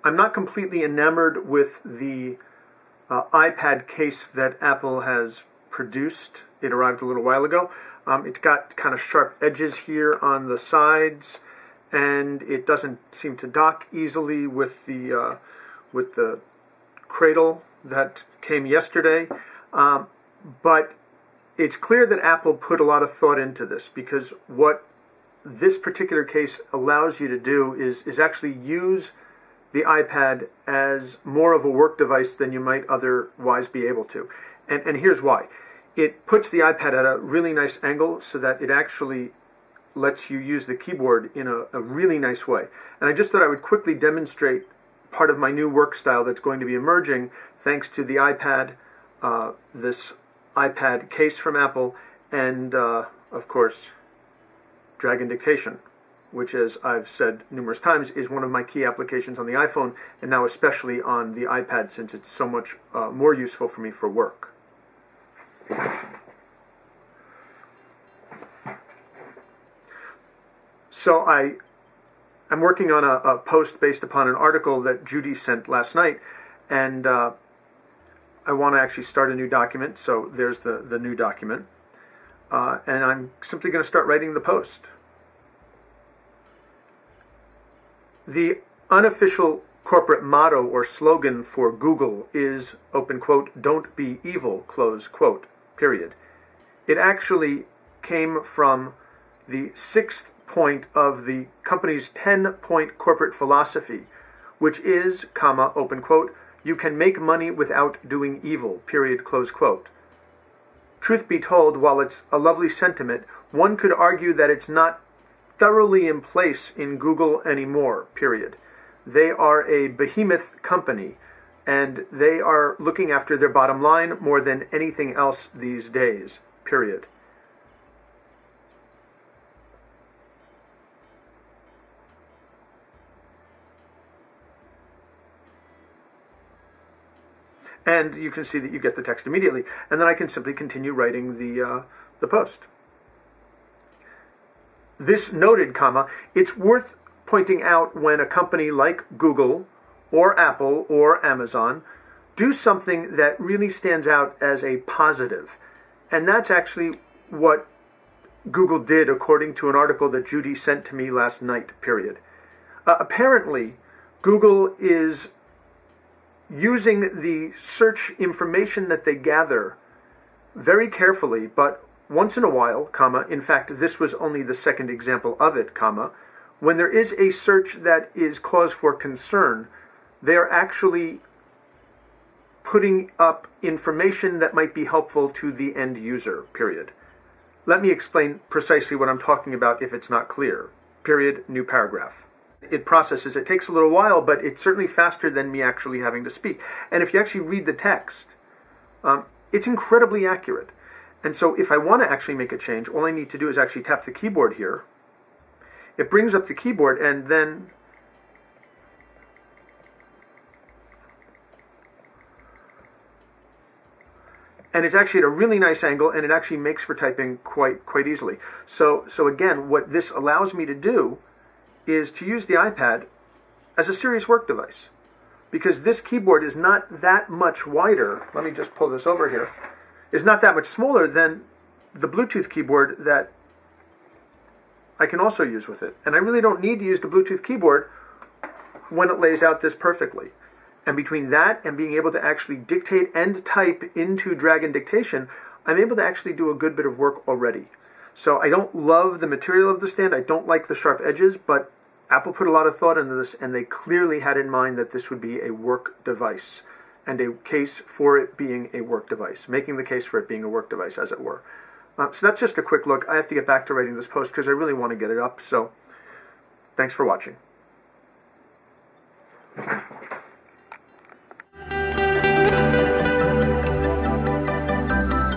I'm not completely enamored with the iPad case that Apple has produced. It arrived a little while ago. It's got kind of sharp edges here on the sides, and it doesn't seem to dock easily with the cradle that came yesterday. But it's clear that Apple put a lot of thought into this, because what this particular case allows you to do is actually use the iPad as more of a work device than you might otherwise be able to. And here's why. It puts the iPad at a really nice angle so that it actually lets you use the keyboard in a really nice way. And I just thought I would quickly demonstrate part of my new work style that's going to be emerging thanks to the iPad, this iPad case from Apple, and of course Dragon Dictation, which, as I've said numerous times, is one of my key applications on the iPhone, and now especially on the iPad, since it's so much more useful for me for work. So I'm working on a post based upon an article that Judy sent last night, and I want to actually start a new document, so there's the new document. And I'm simply going to start writing the post. The unofficial corporate motto or slogan for Google is, open quote, "Don't be evil," close quote, period. It actually came from the 6th point of the company's 10-point corporate philosophy, which is, comma, open quote, "You can make money without doing evil," period, close quote. Truth be told, while it's a lovely sentiment, one could argue that it's not thoroughly in place in Google anymore, period. They are a behemoth company, and they are looking after their bottom line more than anything else these days, period. And you can see that you get the text immediately. And then I can simply continue writing the post. This noted, comma, it's worth pointing out when a company like Google or Apple or Amazon do something that really stands out as a positive. And that's actually what Google did, according to an article that Judy sent to me last night, period. Apparently, Google is using the search information that they gather very carefully, but once in a while, comma, in fact, this was only the second example of it, comma, when there is a search that is cause for concern, they are actually putting up information that might be helpful to the end user, period. Let me explain precisely what I'm talking about if it's not clear. Period, new paragraph. It processes. It takes a little while, but it's certainly faster than me actually having to speak. And if you actually read the text, it's incredibly accurate. And so if I want to actually make a change, all I need to do is actually tap the keyboard here. It brings up the keyboard, and then it's actually at a really nice angle, and it actually makes for typing quite easily. So again, what this allows me to do is to use the iPad as a serious work device, because this keyboard is not that much wider. Let me just pull this over here. Is not that much smaller than the Bluetooth keyboard that I can also use with it. And I really don't need to use the Bluetooth keyboard when it lays out this perfectly. And between that and being able to actually dictate and type into Dragon Dictation, I'm able to actually do a good bit of work already. So I don't love the material of the stand. I don't like the sharp edges, but Apple put a lot of thought into this, and they clearly had in mind that this would be a work device, and a case for it being a work device, making the case for it being a work device, as it were. So that's just a quick look. I have to get back to writing this post because I really want to get it up. So thanks for watching.